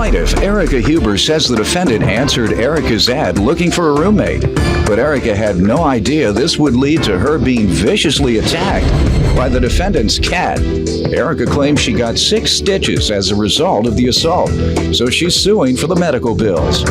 Plaintiff Erica Huber says the defendant answered Erica's ad looking for a roommate, but Erica had no idea this would lead to her being viciously attacked by the defendant's cat. Erica claims she got 6 stitches as a result of the assault, so she's suing for the medical bills.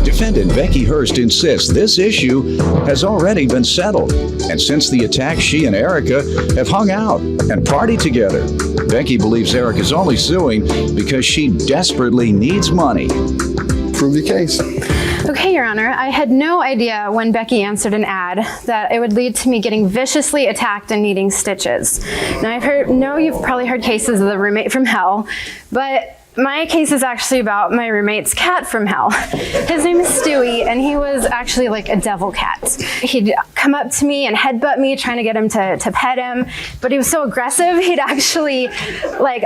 Defendant Becky Hurst insists this issue has already been settled, and since the attack, she and Erica have hung out and partied together. Becky believes Erica's only suing because she desperately needs money. Prove your case. Okay, Your Honor, I had no idea when Becky answered an ad that it would lead to me getting viciously attacked and needing stitches. Now, you've probably heard cases of the roommate from hell, but my case is actually about my roommate's cat from hell. His name is Stewie, and he was actually like a devil cat. He'd come up to me and headbutt me, trying to get him to pet him, but he was so aggressive, he'd actually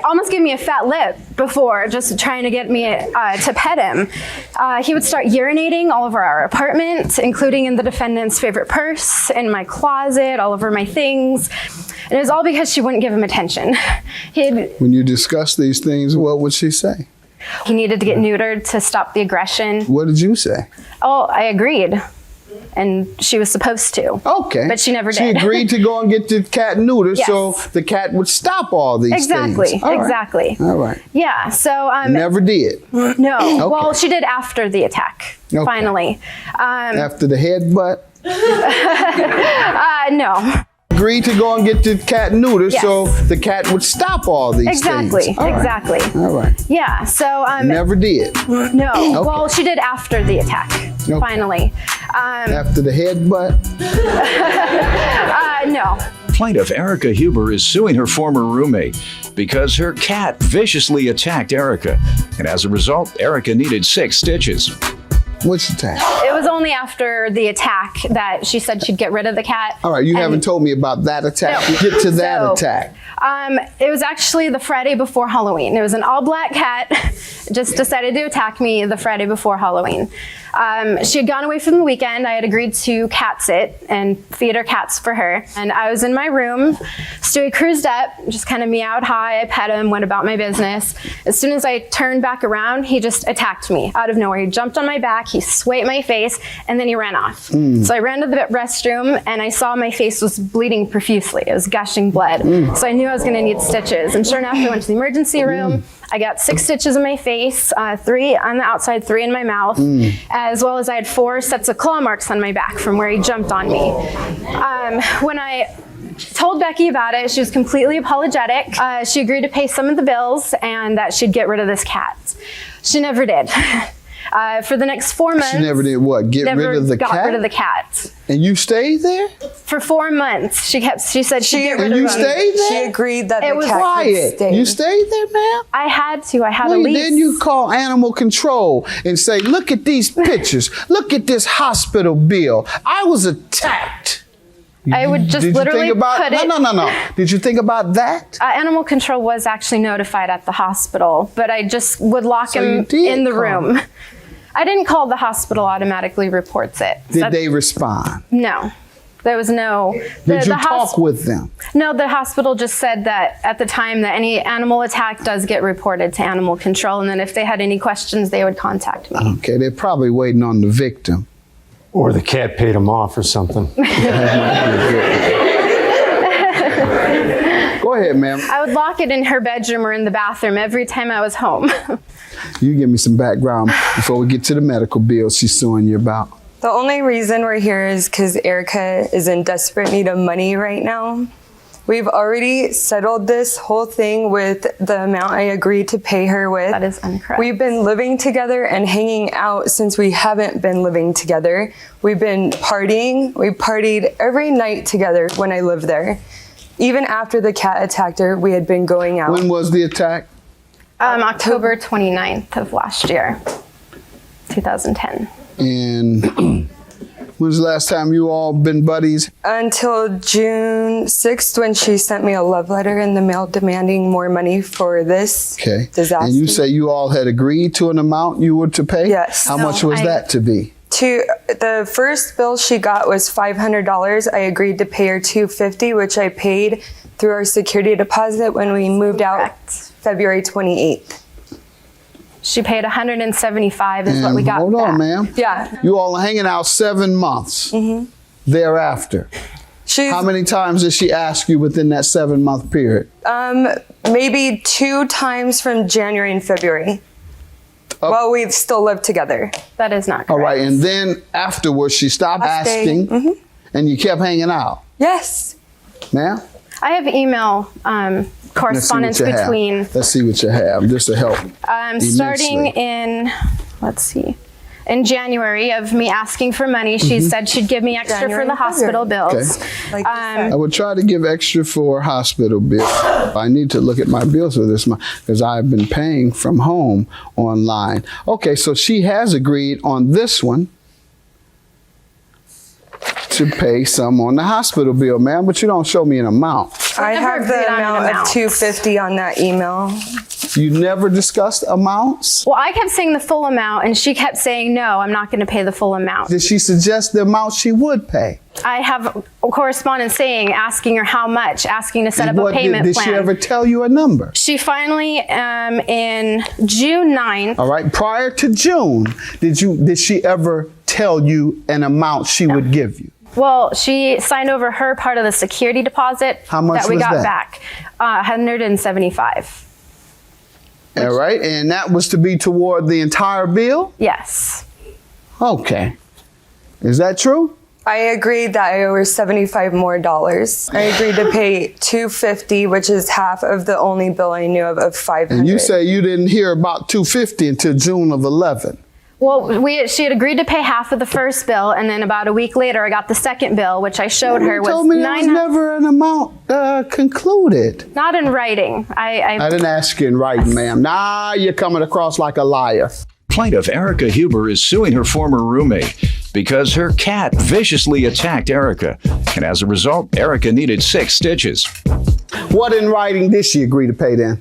almost give me a fat lip before, just trying to get me to pet him. He would start urinating all over our apartment, including in the defendant's favorite purse, in my closet, all over my things. And it was all because she wouldn't give him attention. When you discuss these things, what would she say? He needed to get neutered to stop the aggression. What did you say? Oh, I agreed. And she was supposed to. Okay. But she never did. She agreed to go and get the cat neutered, yes, so the cat would stop all these exactly, things. Exactly. All right. Yeah, so... never did? No. Okay. Well, she did after the attack, finally. After the headbutt? No. Agreed to go and get the cat neutered, yes, so the cat would stop all these things. Exactly. All right. Yeah, so... never did? No. Okay. Well, she did after the attack, finally. After the headbutt? No. Plaintiff Erica Huber is suing her former roommate because her cat viciously attacked Erica, and as a result, Erica needed 6 stitches. Which attack? It was only after the attack that she said she'd get rid of the cat. All right, you haven't told me about that attack. No. Get to that attack. It was actually the Friday before Halloween. It was an all-black cat, just decided to attack me the Friday before Halloween. She had gone away from the weekend. I had agreed to cat sit and feed her cats for her. And I was in my room. Stewie cruised up, just kind of meowed hi. I pet him, went about my business. As soon as I turned back around, he just attacked me out of nowhere. He jumped on my back, he swiped my face, and then he ran off. So I ran to the restroom, and I saw my face was bleeding profusely. It was gushing blood. So I knew I was going to need stitches. And sure enough, I went to the emergency room. I got 6 stitches in my face, 3 on the outside, 3 in my mouth, as well as I had 4 sets of claw marks on my back from where he jumped on me. When I told Becky about it, she was completely apologetic. She agreed to pay some of the bills and that she'd get rid of this cat. She never did. For the next 4 months. She never did what? Get rid of the cat? Got rid of the cat. And you stayed there? For 4 months. She said she'd get rid of him. And you stayed there? She agreed that it the was cat quiet. could stay. You stayed there, ma'am? I had to. I had a lease. Then you call animal control and say, look at these pictures. Look at this hospital bill. I was attacked. I would just literally put it... No. Did you think about that? Animal control was actually notified at the hospital, but I just would lock him in the room. I didn't call. The hospital automatically reports it. Did they respond? No. There was no... Did you talk with them? No, the hospital just said that at the time that any animal attack does get reported to animal control, and then if they had any questions, they would contact me. Okay, they're probably waiting on the victim. Or the cat paid him off or something. Go ahead, ma'am. I would lock it in her bedroom or in the bathroom every time I was home. You give me some background before we get to the medical bills she's suing you about. The only reason we're here is because Erica is in desperate need of money right now. We've already settled this whole thing with the amount I agreed to pay her with. That is incorrect. We've been living together and hanging out since we haven't been living together. We've been partying. We partied every night together when I lived there. Even after the cat attacked her, we had been going out. When was the attack? October 29th of last year, 2010. And when's the last time you all been buddies? Until June 6th, when she sent me a love letter in the mail demanding more money for this disaster. And you say you all had agreed to an amount you were to pay? Yes. How much was that to be? The first bill she got was $500. I agreed to pay her $250, which I paid through our security deposit when we moved out February 28th. She paid $175 is what we got Hold back. on, ma'am. Yeah. You all are hanging out 7 months thereafter. She's How many times did she ask you within that 7-month period? maybe 2 times from January and February. While we still lived together. That is not correct. All right, and then afterwards she stopped Asking. asking, and you kept hanging out. Yes. Ma'am? I have email correspondence between Let's see what you have. This will help. starting immensely. in, let's see, in January of me asking for money. She said she'd give me extra January for the and hospital February. bills. Okay. Like you I would try to give extra for hospital bills. I need to look at my bills for this month because I've been paying from home online. Okay, so she has agreed on this one to pay some on the hospital bill, ma'am, but you don't show me an amount. I never have the agreed on an amount of amount. $250 on that email. You never discussed amounts? Well, I kept saying the full amount, and she kept saying, no, I'm not going to pay the full amount. Did she suggest the amount she would pay? I have correspondence saying, asking her how much, asking to set up a What payment did plan. she ever tell you a number? She finally, in June 9th, All right, prior to June, did she ever tell you an amount she would give you? well, she signed over her part of the security deposit How much that we was got that? back, $175. All right, and that was to be toward the entire bill? Yes. Okay. Is that true? I agreed that I owe her $75 more. I agreed to pay $250, which is half of the only bill I knew of $500. And you say you didn't hear about $250 until June of 11. Well, she had agreed to pay half of the first bill, and then about a week later, I got the second bill, which I showed her You was told me there was never an amount concluded. not in writing. I didn't ask you in writing, ma'am. Nah, you're coming across like a liar. Plaintiff Erica Huber is suing her former roommate because her cat viciously attacked Erica, and as a result, Erica needed 6 stitches. What in writing did she agree to pay then?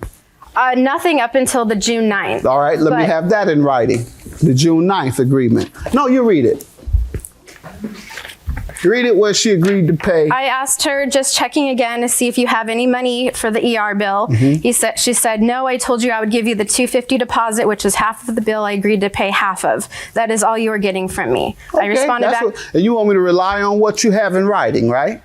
nothing up until the June 9th. All right, let me But- have that in writing. The June 9th agreement. No, you read it. Read it where she agreed to pay. I asked her, just checking again to see if you have any money for the ER bill. She said, no, I told you I would give you the $250 deposit, which is half of the bill I agreed to pay half of. That is all you are getting from me. I responded back. And you want me to rely on what you have in writing, right?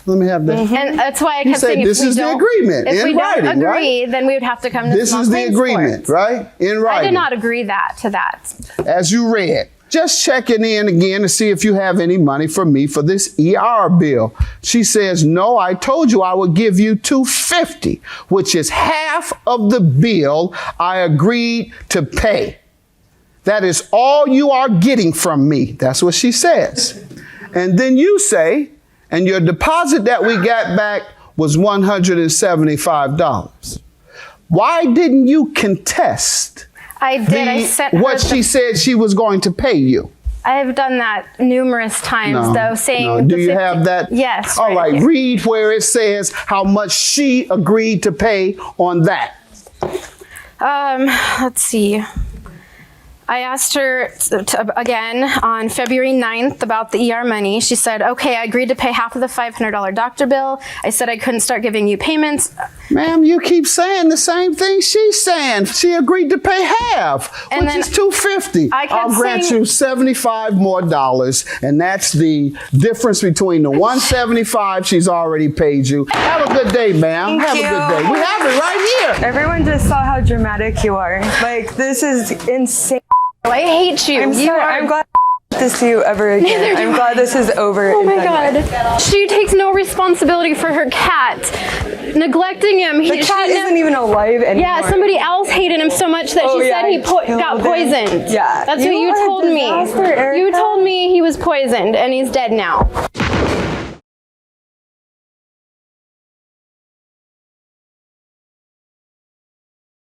Let me have that. And that's why I You kept said saying, this is the agreement if in we writing, don't agree, right? then we would have to come to This small is the claims agreement, court. right? In writing. I did not agree to that. As you read. Just checking in again to see if you have any money for me for this ER bill. She says, no, I told you I would give you $250, which is half of the bill I agreed to pay. That is all you are getting from me. That's what she says. And then you say, and your deposit that we got back was $175. Why didn't you contest I did. I sent her what she said she was going to pay you? I have done that numerous times, though, saying. Do the you 50 have that? Yes. All right, here. read where it says how much she agreed to pay on that. Let's see. I asked her again on February 9th about the ER money. She said, okay, I agreed to pay half of the $500 doctor bill. I said I couldn't start giving you payments. Ma'am, you keep saying the same thing she's saying. She agreed to pay half, And which then is $250. I kept I'll grant saying- you $75 more, and that's the difference between the $175 she's already paid you. Have a good day, ma'am. Thank Have you. a good day. We have it right here. Everyone just saw how dramatic you are. Like, this is insane. I hate you. I'm You sorry. are- I'm glad I this to you ever again. Neither do I'm glad this is over. Oh my and done. God. She takes no responsibility for her cat. Neglecting him. The cat isn't even alive anymore. Yeah, somebody else hated him so much that Oh, she yeah, said he killed got him. poisoned. Yeah. That's You what you are a told me. disaster, Erica. You told me he was poisoned and he's dead now.